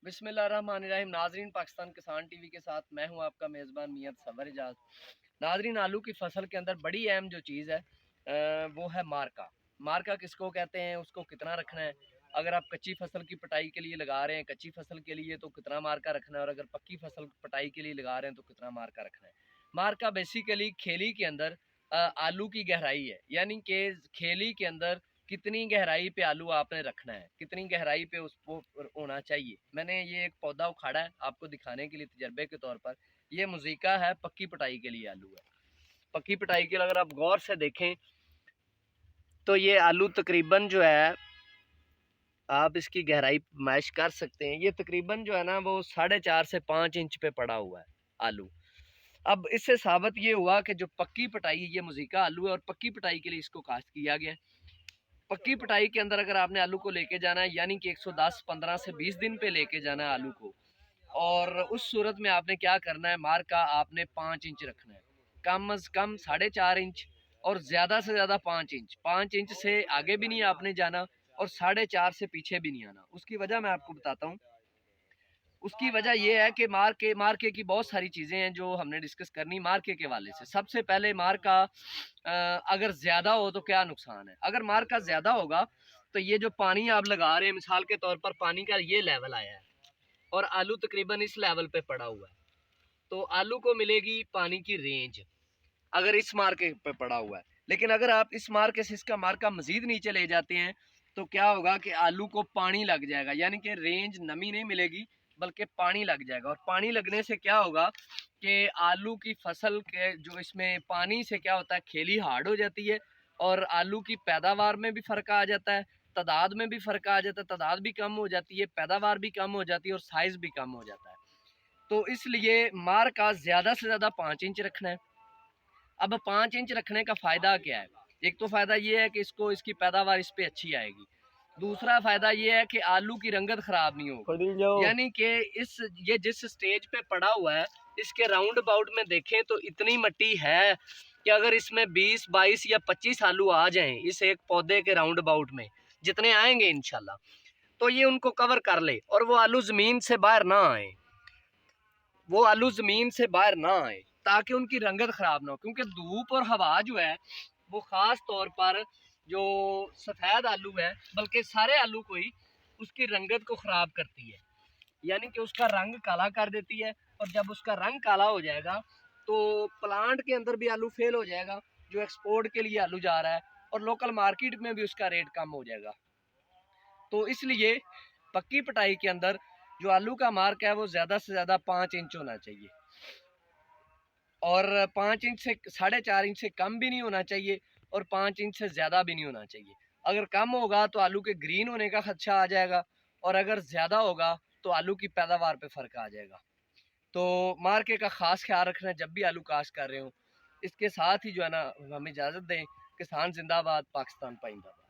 बिस्मिल्लाहिर्रहमानिर्रहीम। नाजरीन, पाकिस्तान किसान टीवी के साथ मैं हूं आपका मेज़बान मियां सवर इजाज। नाजरीन, आलू की फसल के अंदर बड़ी अहम जो चीज़ है वो है मार्का। मार्का किसको कहते हैं, उसको कितना रखना है। अगर आप कच्ची फसल की पटाई के लिए लगा रहे हैं, कच्ची फसल के लिए तो कितना मार्का रखना है, और अगर पक्की फसल पटाई के लिए लगा रहे हैं तो कितना मार्का रखना है। मार्का बेसिकली खेली के अंदर आलू की गहराई है, यानी कि खेली के अंदर कितनी गहराई पे आलू आपने रखना है, कितनी गहराई पे उसको होना चाहिए। मैंने ये एक पौधा उखाड़ा है आपको दिखाने के लिए तजर्बे के तौर पर। ये मुजीका है, पक्की पटाई के लिए आलू है। पक्की पटाई के लिए अगर आप गौर से देखें तो ये आलू तकरीबन जो है, आप इसकी गहराई मैश कर सकते हैं। ये तकरीबन जो है ना वो 4.5 से 5 इंच पे पड़ा हुआ है आलू। अब इससे साबित ये हुआ कि जो पक्की पटाई है, ये मुजीका आलू है और पक्की पटाई के लिए इसको काश्त किया गया। पक्की पटाई के अंदर अगर आपने आलू को लेके जाना है, यानी कि 110, 15 से 20 दिन पे लेके जाना है आलू को, और उस सूरत में आपने क्या करना है, मार्का आपने 5 इंच रखना है, कम अज कम 4.5 इंच, और ज्यादा से ज्यादा 5 इंच। 5 इंच से आगे भी नहीं आपने जाना और 4.5 से पीछे भी नहीं आना। उसकी वजह मैं आपको बताता हूँ। उसकी वजह यह है कि मार्के की बहुत सारी चीज़ें हैं जो हमने डिस्कस करनी मार्के के वाले से। सबसे पहले मार्का अगर ज़्यादा हो तो क्या नुकसान है। अगर मार्का ज़्यादा होगा तो ये जो पानी आप लगा रहे हैं, मिसाल के तौर पर पानी का ये लेवल आया है और आलू तकरीबन इस लेवल पे पड़ा हुआ है, तो आलू को मिलेगी पानी की रेंज अगर इस मार्के पे पड़ा हुआ है। लेकिन अगर आप इस मार्के से इसका मार्का मजीद नीचे ले जाते हैं तो क्या होगा कि आलू को पानी लग जाएगा, यानी कि रेंज नमी नहीं मिलेगी बल्कि पानी लग जाएगा। और पानी लगने से क्या होगा कि आलू की फसल के जो इसमें पानी से क्या होता है, खेली हार्ड हो जाती है और आलू की पैदावार में भी फ़र्क आ जाता है, तादाद में भी फ़र्क आ जाता है, तादाद भी कम हो जाती है, पैदावार भी कम हो जाती है और साइज़ भी कम हो जाता है। तो इसलिए मार्का ज़्यादा से ज़्यादा 5 इंच रखना है। अब 5 इंच रखने का फ़ायदा क्या है। एक तो फ़ायदा ये है कि इसकी पैदावार इस पे अच्छी आएगी। दूसरा फ़ायदा ये है कि आलू की रंगत ख़राब नहीं होगी, यानी कि ये जिस स्टेज पे पड़ा हुआ है इसके राउंड अबाउट में देखें तो इतनी मिट्टी है कि अगर इसमें 20, 22 या 25 आलू आ जाएं इस एक पौधे के राउंड अबाउट में, जितने आएंगे इंशाल्लाह, तो ये उनको कवर कर ले और वो आलू ज़मीन से बाहर ना आए, वो आलू ज़मीन से बाहर ना आए ताकि उनकी रंगत ख़राब ना हो। क्योंकि धूप और हवा जो है वो ख़ास तौर पर जो सफ़ेद आलू है, बल्कि सारे आलू को ही, उसकी रंगत को ख़राब करती है, यानी कि उसका रंग काला कर देती है। और जब उसका रंग काला हो जाएगा तो प्लांट के अंदर भी आलू फेल हो जाएगा जो एक्सपोर्ट के लिए आलू जा रहा है, और लोकल मार्केट में भी उसका रेट कम हो जाएगा। तो इसलिए पक्की पटाई के अंदर जो आलू का मार्क है वो ज़्यादा से ज़्यादा 5 इंच होना चाहिए, और 5 इंच से 4.5 इंच से कम भी नहीं होना चाहिए और 5 इंच से ज़्यादा भी नहीं होना चाहिए। अगर कम होगा तो आलू के ग्रीन होने का खदशा आ जाएगा, और अगर ज़्यादा होगा तो आलू की पैदावार पे फ़र्क आ जाएगा। तो मार्के का ख़ास ख्याल रखना जब भी आलू काश्त कर रहे हो। इसके साथ ही जो है ना, हमें इजाज़त दें। किसान जिंदाबाद, पाकिस्तान पाइंदाबाद।